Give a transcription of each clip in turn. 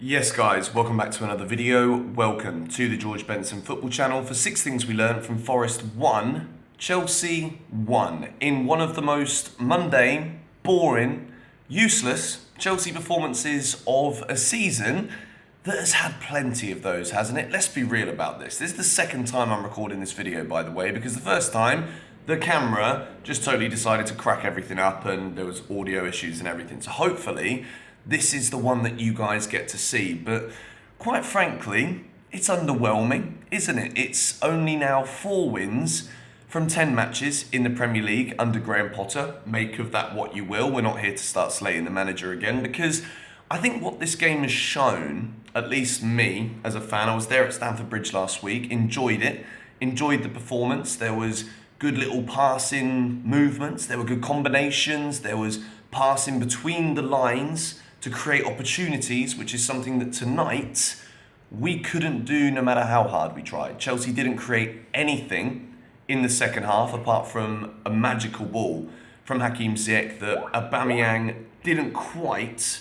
Yes guys, welcome back to another video. Welcome to the George Benson Football Channel for 6 things we learned from Forest 1, Chelsea 1. In one of the most mundane, boring, useless Chelsea performances of a season that has had plenty of those, hasn't it? Let's be real about this. This is the second time I'm recording this video, by the way, because the first time the camera just totally decided to crack everything up and there was audio issues and everything. So hopefully this is the one that you guys get to see, but quite frankly, it's underwhelming, isn't it? It's only now 4 wins from 10 matches in the Premier League under Graham Potter. Make of that what you will. We're not here to start slating the manager again, because I think what this game has shown, at least me as a fan, I was there at Stamford Bridge last week, enjoyed it, enjoyed the performance. There was good little passing movements, there were good combinations, there was passing between the lines to create opportunities, which is something that tonight we couldn't do no matter how hard we tried. Chelsea didn't create anything in the second half apart from a magical ball from Hakeem Ziyech that Aubameyang didn't quite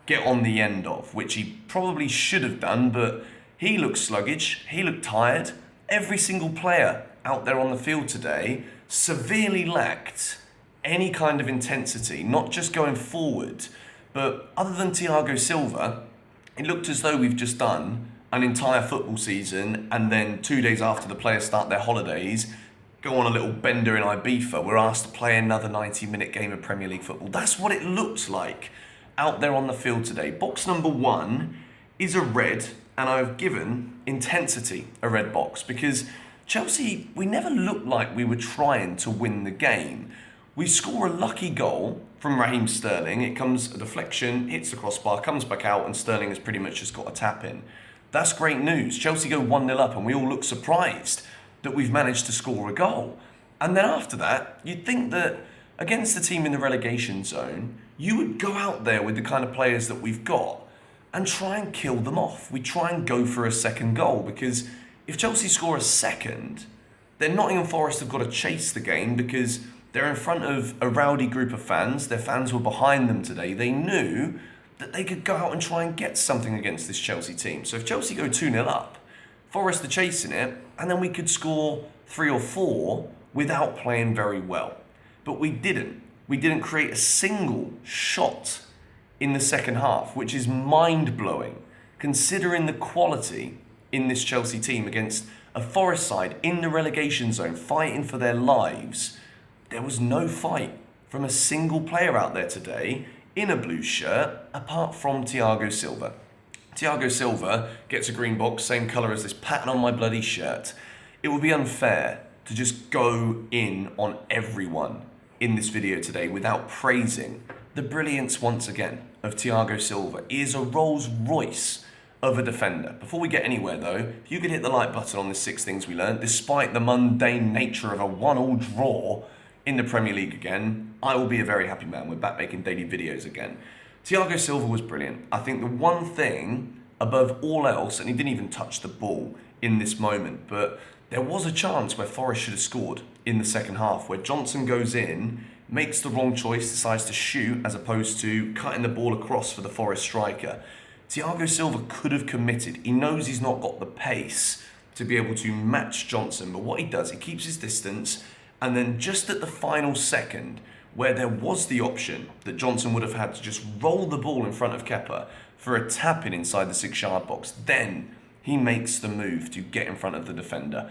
get on the end of, which he probably should have done, but he looked sluggish, he looked tired. Every single player out there on the field today severely lacked any kind of intensity, not just going forward, but other than Thiago Silva, it looked as though we've just done an entire football season and then 2 days after the players start their holidays, go on a little bender in Ibiza. We're asked to play another 90-minute game of Premier League football. That's what it looks like out there on the field today. Box number 1 is a red, and I've given intensity a red box because Chelsea, we never looked like we were trying to win the game. We score a lucky goal from Raheem Sterling. It comes a deflection, hits the crossbar, comes back out, and Sterling has pretty much just got a tap in. That's great news. Chelsea go 1-0 up, and we all look surprised that we've managed to score a goal. And then after that, you'd think that against the team in the relegation zone, you would go out there with the kind of players that we've got and try and kill them off. We try and go for a second goal, because if Chelsea score a second, then Nottingham Forest have got to chase the game because they're in front of a rowdy group of fans. Their fans were behind them today. They knew that they could go out and try and get something against this Chelsea team. So if Chelsea go 2-0 up, Forest are chasing it, and then we could score 3 or 4 without playing very well. But we didn't. We didn't create a single shot in the second half, which is mind-blowing, considering the quality in this Chelsea team against a Forest side in the relegation zone fighting for their lives. There was no fight from a single player out there today in a blue shirt apart from Thiago Silva. Thiago Silva gets a green box, same colour as this pattern on my bloody shirt. It would be unfair to just go in on everyone in this video today without praising the brilliance once again of Thiago Silva. He is a Rolls Royce of a defender. Before we get anywhere though, if you could hit the like button on the 6 things we learned, despite the mundane nature of a 1-1 draw in the Premier League again, I will be a very happy man. We're back making daily videos again. Thiago Silva was brilliant. I think the one thing above all else, and he didn't even touch the ball in this moment, but there was a chance where Forest should have scored in the second half, where Johnson goes in, makes the wrong choice, decides to shoot as opposed to cutting the ball across for the Forest striker. Thiago Silva could have committed. He knows he's not got the pace to be able to match Johnson, but what he does, he keeps his distance, and then just at the final second, where there was the option that Johnson would have had to just roll the ball in front of Kepa for a tap-in inside the 6-yard box, then he makes the move to get in front of the defender.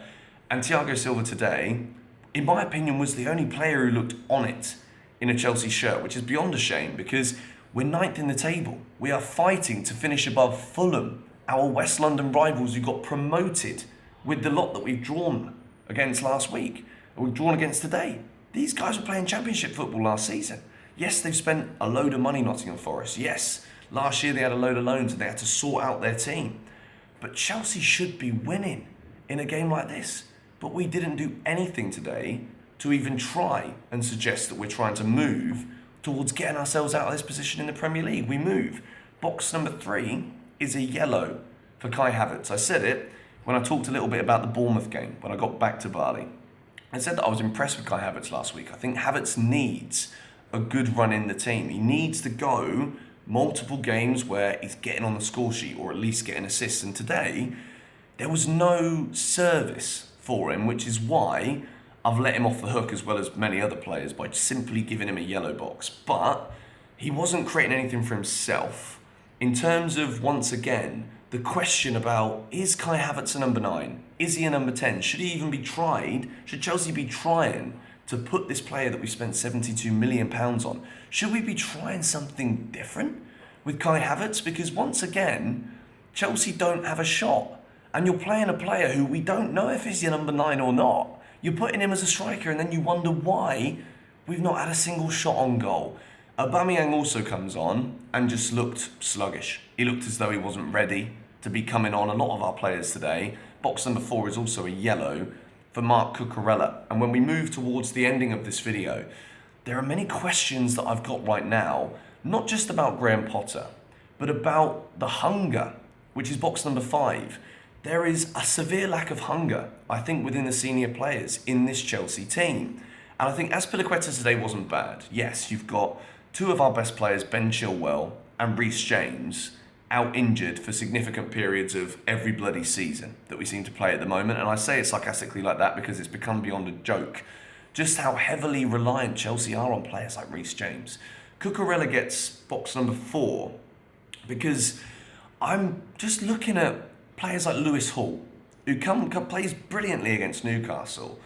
And Thiago Silva today, in my opinion, was the only player who looked on it in a Chelsea shirt, which is beyond a shame because we're 9th in the table. We are fighting to finish above Fulham, our West London rivals who got promoted with the lot that we've drawn against last week, or we've drawn against today. These guys were playing championship football last season. Yes, they've spent a load of money, Nottingham Forest. Yes, last year they had a load of loans and they had to sort out their team. But Chelsea should be winning in a game like this. But we didn't do anything today to even try and suggest that we're trying to move towards getting ourselves out of this position in the Premier League. We move. Box number 3 is a yellow for Kai Havertz. I said it when I talked a little bit about the Bournemouth game, when I got back to Bali. I said that I was impressed with Kai Havertz last week. I think Havertz needs a good run in the team. He needs to go multiple games where he's getting on the score sheet or at least getting assists. And today, there was no service for him, which is why I've let him off the hook as well as many other players by simply giving him a yellow box. But he wasn't creating anything for himself. In terms of, once again, the question about, is Kai Havertz a number 9? Is he a number 10? Should he even be tried? Should Chelsea be trying to put this player that we spent £72 million on? Should we be trying something different with Kai Havertz? Because once again, Chelsea don't have a shot. And you're playing a player who we don't know if he's your number 9 or not. You're putting him as a striker and then you wonder why we've not had a single shot on goal. Aubameyang also comes on and just looked sluggish. He looked as though he wasn't ready to be coming on. A lot of our players today. Box number 4 is also a yellow for Marc Cucurella. And when we move towards the ending of this video, there are many questions that I've got right now, not just about Graham Potter, but about the hunger, which is box number 5. There is a severe lack of hunger, I think, within the senior players in this Chelsea team. And I think Azpilicueta today wasn't bad. Yes, you've got 2 of our best players, Ben Chilwell and Reece James, out injured for significant periods of every bloody season that we seem to play at the moment. And I say it sarcastically like that because it's become beyond a joke just how heavily reliant Chelsea are on players like Reece James. Cucurella gets box number 4 because I'm just looking at players like Lewis Hall, who plays brilliantly against Newcastle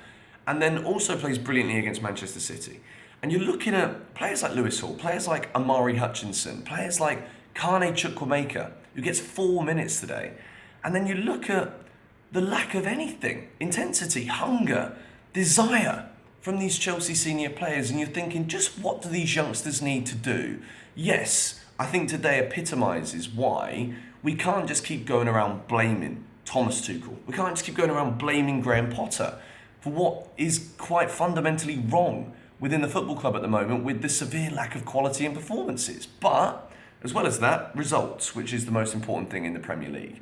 and then also plays brilliantly against Manchester City. And you're looking at players like Lewis Hall, players like Amari Hutchinson, players like Kane Chukwuemeka, who gets 4 minutes today. And then you look at the lack of anything, intensity, hunger, desire from these Chelsea senior players. And you're thinking, just what do these youngsters need to do? Yes, I think today epitomises why we can't just keep going around blaming Thomas Tuchel. We can't just keep going around blaming Graham Potter for what is quite fundamentally wrong within the football club at the moment with the severe lack of quality and performances. But, as well as that, results, which is the most important thing in the Premier League.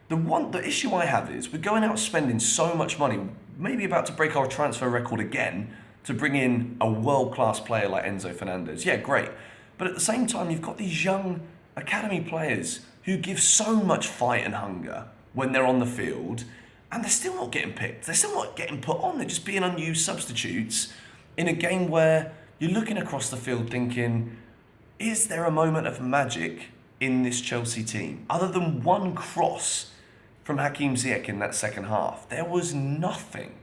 The issue I have is we're going out spending so much money, maybe about to break our transfer record again, to bring in a world-class player like Enzo Fernandez. Yeah, great. But at the same time, you've got these young academy players who give so much fight and hunger when they're on the field, and they're still not getting picked. They're still not getting put on. They're just being unused substitutes in a game where you're looking across the field thinking, is there a moment of magic in this Chelsea team? Other than one cross from Hakim Ziyech in that second half, there was nothing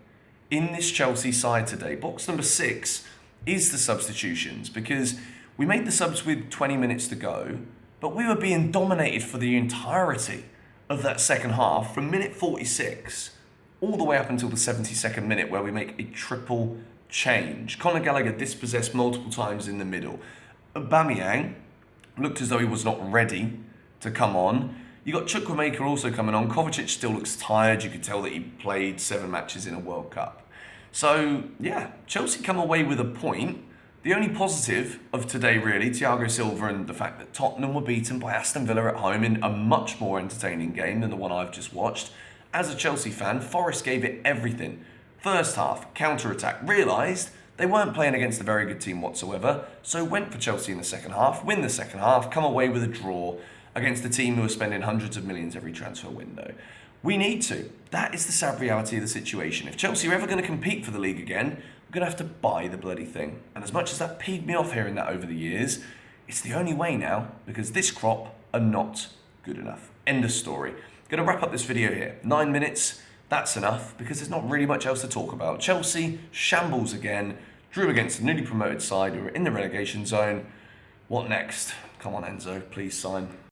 in this Chelsea side today. Box number 6 is the substitutions, because we made the subs with 20 minutes to go, but we were being dominated for the entirety of that second half from minute 46 all the way up until the 72nd minute, where we make a triple change. Conor Gallagher dispossessed multiple times in the middle. Aubameyang looked as though he was not ready to come on. You got Chukwuemeka also coming on. Kovacic still looks tired. You could tell that he played 7 matches in a World Cup. So, yeah, Chelsea come away with a point. The only positive of today, really, Thiago Silva, and the fact that Tottenham were beaten by Aston Villa at home in a much more entertaining game than the one I've just watched. As a Chelsea fan, Forest gave it everything. First half, counter-attack, realised they weren't playing against a very good team whatsoever, so went for Chelsea in the second half, win the second half, come away with a draw against a team who are spending hundreds of millions every transfer window. We need to. That is the sad reality of the situation. If Chelsea are ever going to compete for the league again, we're going to have to buy the bloody thing. And as much as that peed me off hearing that over the years, it's the only way now, because this crop are not good enough. End of story. Going to wrap up this video here. 9 minutes, that's enough, because there's not really much else to talk about. Chelsea, shambles again, drew against a newly promoted side who are in the relegation zone. What next? Come on, Enzo, please sign.